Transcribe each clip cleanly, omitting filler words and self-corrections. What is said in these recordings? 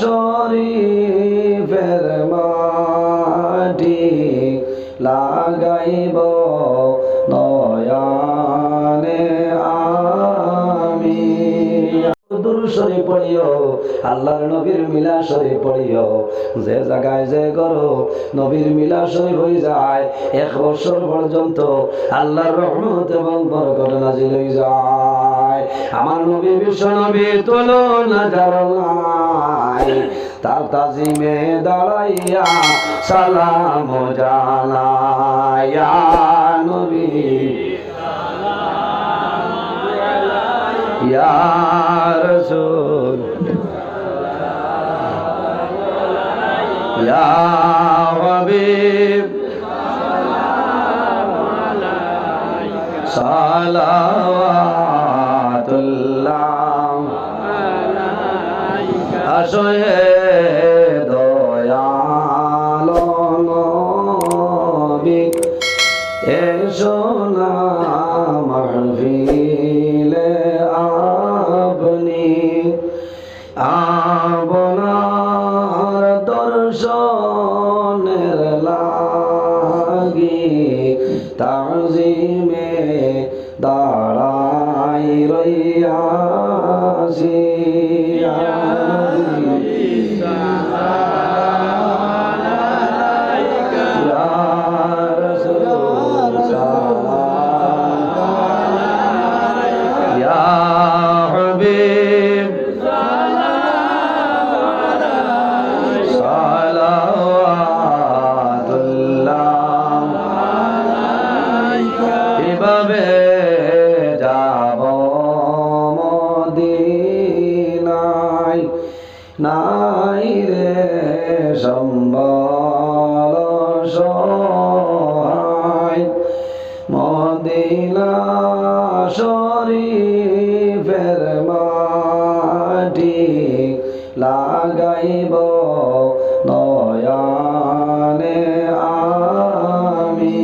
শরীফের মাটি লাগাইব নয়নে আমি। দুরূদ শরীফ পড়িও, আল্লাহর নবীর মিলাদ শরীফ পড়িও। যে জায়গায় যে করো নবীর মিলাদ শরীফ হয়ে যায় 1 বছর পর্যন্ত আল্লাহর রহমত এবং বরকত নাজিল হয়ে যায়। আমার নবী বিশ্ব নবী তুলনা যার নাই, তার তাজিমে দাঁড়াইয়া সালাম জানাই। ইয়া নবী ইয়া রাসূল ইয়া হাবিব সালাওয়াতুল্লাহ আসয়ে দয়ালো নবী এসো না মাহফিলে আপনি আপনার দর্শনের লাগি তাজিমে দাঁড়াই রইয়াছি। এভাবে যাব মদিনায়, নাই রে সম্বল সহায়। মদিনা শরীফের মাটি লাগাইব নয়নে আমি।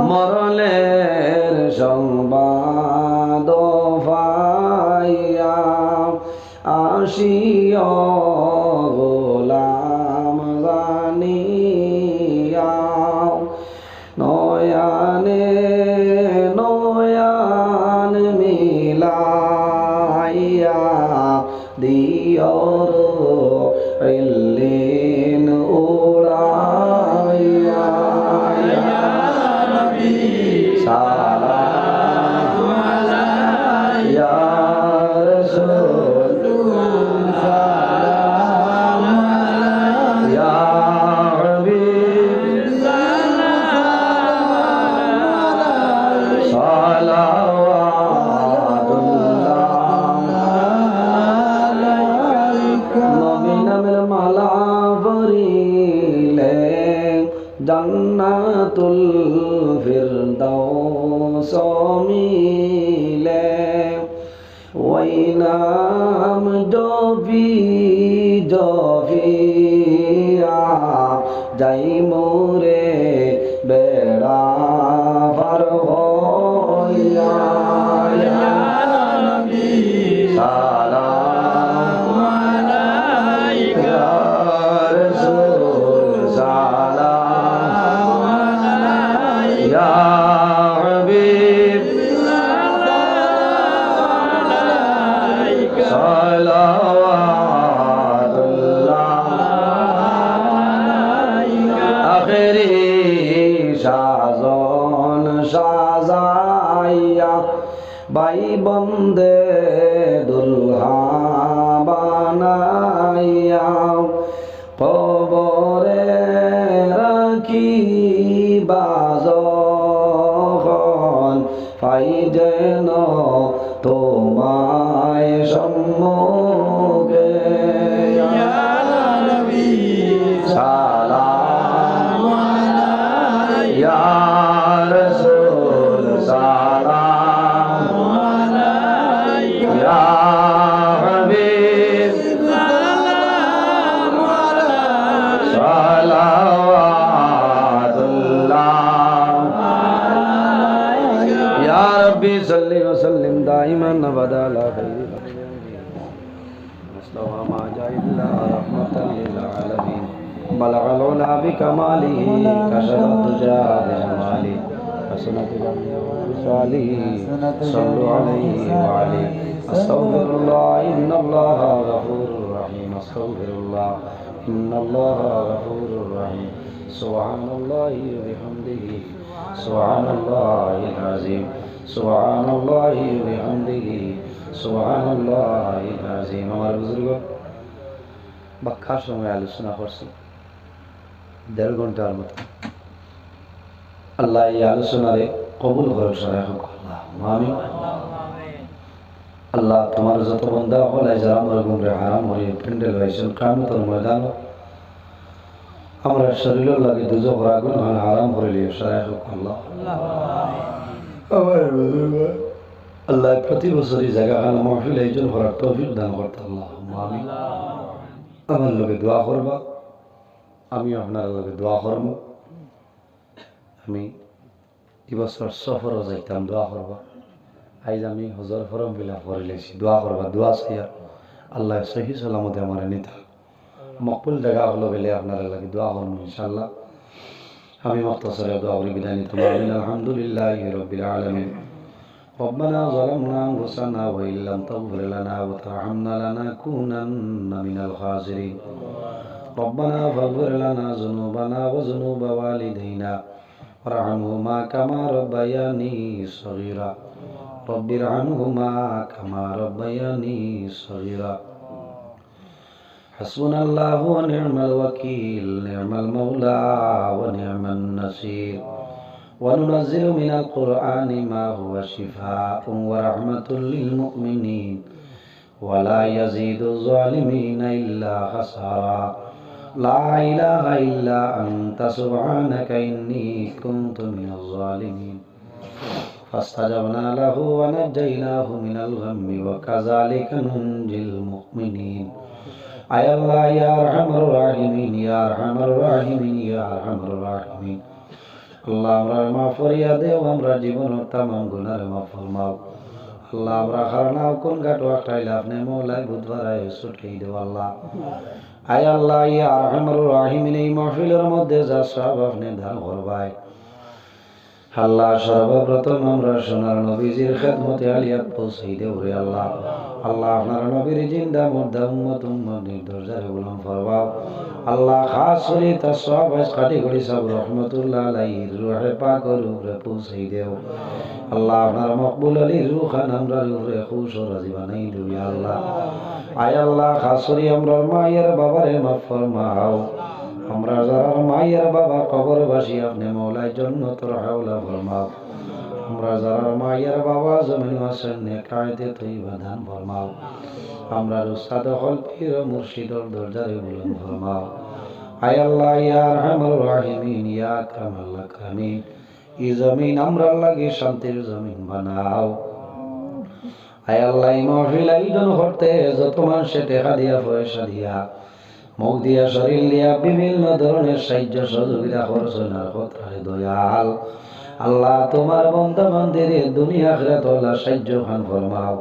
মরলের সংবাদ পাইয়া আসিও গোলাম জানিয়া, নয়ানে নয়ান মিলাইয়া দিও ইল্লিন উড়াইয়া। সালাম আলাইয়া রাসূল সালাম আলাইয়া হাবিব সালাম সালাওয়াতুল্লাহ। নবী নামের মালা পরিলে জান্নাতুল ফিরদাউস মিলে। ওই নাম জপি জপিয়া যাই মোরে বেড়া পার হইয়া। সালাম আলাইকা রাসূল সালাম আলাইকা হাবিব সালাওয়াতুল্লাহ। আখেরি সাজন সাজাইয়া ভাই বন্দে দুলহা বানাইয়া কবরে রাখি বাজন পাই যেন তোমায় সম্মুখে। ইয়া নবী সালাম صل وسلم دائما أبدا على خير مصطفى ما جاء إلا رحمة للعالمين بلغ العلا بكماله كشف الدجى بجماله حسنت جميع خصاله صلوا عليه وعليه أستغفر الله إن الله غفور رحيم أستغفر الله إن الله غفور رحيم سبحان الله وبحمده سبحان الله العظيم سبحان الله وبحمده سبحان الله العظيم আমার বুজুর্গ ব্যাখ্যার সময় আলোচনা করছি 1.5 ঘন্টার মতো আল্লাহ এই আলোচনারে কবুল করুন সবাই আমিন আল্লাহ তোমার যত বান্দা হল যারা আমরা গুমরে হারাম হয়ে প্যান্ডেল হয়েছেন কিয়ামতের ময়দান আমরা শরীরের লাগে দুজখের আগুন হারাম করে লিয়ে সবাই আল্লাহ আমার বুজুর্গ আল্লাহ প্রতি বছরই জায়গাখান মাহফিল আয়োজন করার তৌফিক দান করতে আল্লাহ আমিন আমার লগে দোয়া করবা আমি আপনার লগে দোয়া করব আমি এবছর সফরও যাইতাম দোয়া করবা আজ আমি হজর ফরম বিলাপ করে লেছি দোয়া করবা দোয়া চাই আল্লাহ সহি সালামতে আমার নিতা মকবুল জায়গা হলো বলে আপনার লাগে দোয়া করবো ইনশাআল্লাহ আমি মুখতাসারে দোয়া করি বিদায় নিতাম আমিন আলহামদুলিল্লাহি রাব্বিল আলামিন ربنا ظلمنا أنفسنا وإن لم تغفر لنا وترحمنا لنكونن من الخاسرين ربنا فاغفر لنا ذنوبنا وذنوب والدينا وارحمهما كما ربياني صغيرا رب ارحمهما كما ربياني صغيرا حسبنا الله ونعم الوكيل نعم المولى ونعم النصير وننزل من القرآن ما هو شفاء ورحمة للمؤمنين ولا يزيد الظالمين إلا خسارا لا إله إلا أنت سبحانك إني كنت من الظالمين فاستجبنا له ونجيناه من الغم وكذلك ننجي المؤمنين أي الله يا أرحم الراحمين يا أرحم الراحمين يا أرحم الراحمين আল্লাহ আমরা মাফ করিয়া দেও আমরা জীবনের তাম গুনারে মাফ ফরমাও আল্লাহ আমরা খারনাও কোন ঘাট ওয়াটাইলে আপনি মওলাই বুধবারায় ছুটি দেও আল্লাহ আয় আল্লাহ ইয়া আরহামুর রাহিমিন এই মাহফিলের মধ্যে যা সব আপনি দান করবাই আল্লাহ সর্বপ্রথম আমরা সোনার নবীজির খেদমতে আলিয়াত পৌঁছাই দেও রে আল্লাহ আল্লাহ আপনার নবীর জিন্দা মুর্দা উম্মত নির্দোষারে গোলাম ফরমাও আল্লাহ খাস করে তার সব কাটি করি সব রহমতুল্লাহ আলাইহির রূহে পাকের উপরে পৌঁছাই দেও আল্লাহ আপনার মকবুল আলীর রূহ খান আমরা উপরে খুশ ও রাজি বানাই দিও ইয়া আল্লাহ আয় আল্লাহ খাস করে আমরা মায়ের বাবারে মাফ ফরমাও আমরা যারা মায়ের বাবা কবরবাসী আপনি মওলাই জান্নাতুল হাওলা ফরমাও আমরা যারা মায়ের বাবা জমিন আছেন নেকায়েতে তৈবা দান ফরমাও আমরা উস্তাদ হল পীর মুর্শিদর দরজারে বুলন্দ ফরমাও আয় আল্লাহ ইয়া আরহামুর রাহিমিন ইয়া আকরামাল আকরামিন এই জমিন আমরা লাগে শান্তির জমিন বানাও আয় আল্লাহ এই মাহফিল আয়োজন করতে যত মানুষে টাকা দিয়া পয়সা দিয়া মুখ দিয়া শরীর দিয়া বিভিন্ন ধরনের সাহায্য সহযোগিতা করছেন আর কথারে দয়াল আল্লাহ তোমার বান্দা বান্দিরে দুনিয়া আখিরাত আল্লাহ সাহায্য খান ফরমাও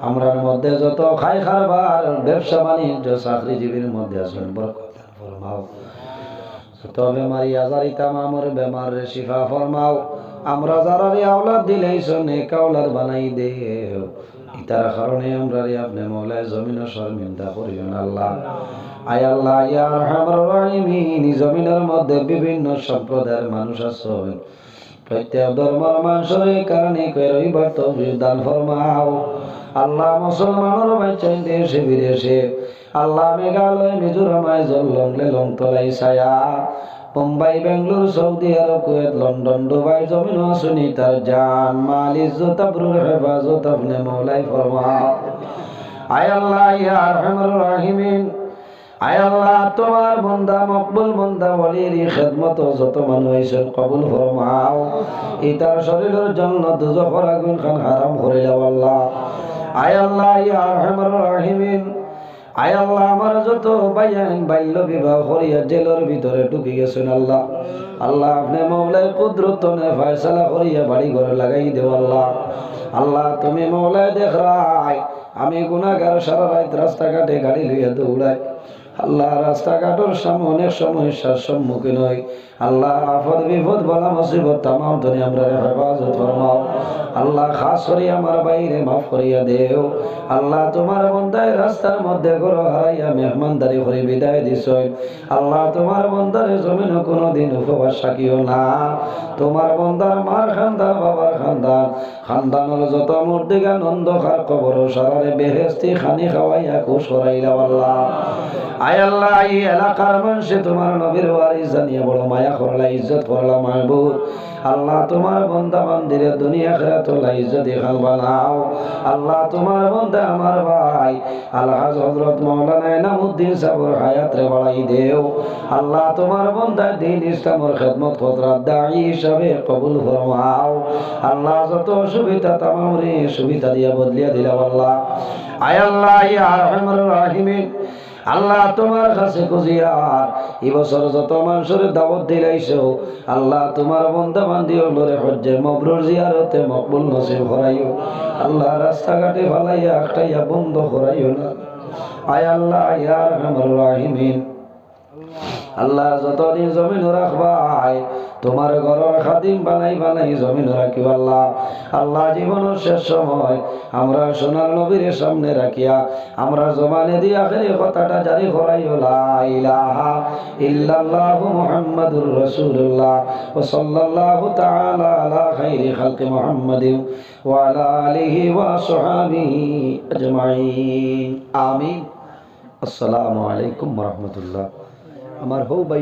আমরার মধ্যে যত খাই খারবার ব্যবসা বাণিজ্য চাকরিজীবীর মধ্যে আছেন বরকত ফরমাও যত বেমারি আজারি তামামের বেমারের শিফা ফরমাও আমরা যারা আওলাদ দিলেইছো নেক আওলাদ বানাই দেও ইতার কারণে আমরা আপনি মওলায় জমিন শর্মিন্দা করিও না আল্লাহ আয় আল্লাহ ইয়া আরহামুর রাহিমিন জমিনের মধ্যে বিভিন্ন সম্প্রদায়ের মানুষ আছেন প্রত্যেক ধর্মের মানুষের কারণে কইবার তৌফিক দান ফরমাও আল্লাহ মুসলমানের বাঁচাই দেশে বিদেশে আল্লাহ মেঘালয় মিজোরাম জল্লং লেলং তলাই ছায়া Mumbai Bangalore Saudi Arab Kuwait London Dubai জমিন আসুনি তার জান মাল ইজ্জত আবরুর হেফাজত আপনি মওলাই ফরমাও আয় আল্লাহ ইয়া আরহামুর রাহিমিন আয় আল্লাহ তোমার বান্দা মকবুল বান্দা ওলির খিদমত যত মানুষ হইছেন কবুল ফরমাও ইতার শরীরের জন্য দুজখের আগুন খান হারাম করে দাও আল্লাহ আয় আল্লাহ ইয়া আরহামুর রাহিমিন আয় আল্লাহ আমার যত বাইয়ান বাল্য বিবাহ করিয়া জেলের ভিতরে ঢুকে গেছেন আল্লাহ, আল্লাহ আপনি মৌলায় কুদরত নে ফয়সালা করিয়া বাড়ি ঘরে লাগাই দেও আল্লাহ। আল্লাহ তুমি মৌলায় দেখ রাই আমি গুনাহগার সারা রাত রাস্তাঘাটে গাড়ি লইয়া দৌড়াই আল্লাহ, রাস্তাঘাটের সামনে অনেক সমস্যার সম্মুখীন হই আল্লাহ, আফদ বিপদ বলা মুসিবত তামাম তুমি আমরা হেফাজত ফরমাও আল্লাহ, খাস করি আমার বাইরে মাফ করিয়া দেও আল্লাহ। তোমার বন্দায় রাস্তার মধ্যে ঘর হারাইয়া মেহমানদারি করে বিদায় দিছ আল্লাহ, তোমার বন্দারে জমিন কোনোদিন উপবাস থাকিও না। তোমার বন্দার মার খানদান বাবার খানদান খানদানের যত মুর্দিগা নন্দখার কবর সারারে বেহেস্তি খানি খাওয়াইয়া খুশ করাইলা আল্লাহ। আয় আল্লাহ এই এলাকার মানুষে তোমার নবীর ওয়ারিস জানিয়ে বড় মায়া করলা ইজ্জত করলা মাহবুব আল্লাহ, তোমার বন্দা বান্দিরে দুনিয়া আখিরাত ইজ্জত খাল বানাও আল্লাহ। তোমার বন্দা আমার ভাই আলহাজ হযরত মাওলানা ইনামউদ্দিন সাহেবের হায়াত রে বাড়াই দেও আল্লাহ। তোমার বন্দা দ্বীন ইসলামের খিদমত করার দাঈ হিসাবে কবুল ফরমাও আল্লাহ। যত সুবিধা তামাম রে সুবিধা দিয়া বদলিয়া দিলাও আল্লাহ। আয় আল্লাহ ইয়া আরহামার রাহিমিন আল্লাহ, তোমার কাছে খুঁজিয়ার এবছর যত মানুষের দাওয়াত দিলাইছো আল্লাহ, তোমার বন্দা বান্দি হলরে হজ্জে মবরুর জিয়ারতে মকবুল নসিব করাইও আল্লাহ। রাস্তাঘাটে ফালাইয়া আটকাইয়া বন্ধ করাইও না। আয় আল্লাহ ইয়া আরহামার রাহিমিন আল্লাহ, যতদিন জমিন রাখবাই তোমার ঘরের খাদিম বানাই বানাই জমিন রাখিও আল্লাহ। আল্লাহ জীবনের শেষ সময় আমরা সোনার নবীর সামনে রাখিয়া আমরা জবানে দিয়ে আখেরি কথাটা জারি করাইও লা ইলাহা ইল্লাল্লাহু মুহাম্মাদুর রাসূলুল্লাহ ওয়া সাল্লাল্লাহু তাআলা আলা খাইরি খালকি মুহাম্মাদিন ওয়া আলা আলিহি ওয়া আসহাবিহি আজমাইন আমিন। আসসালামু আলাইকুম ওয়া রাহমাতুল্লাহ। আমার হৌ ভাই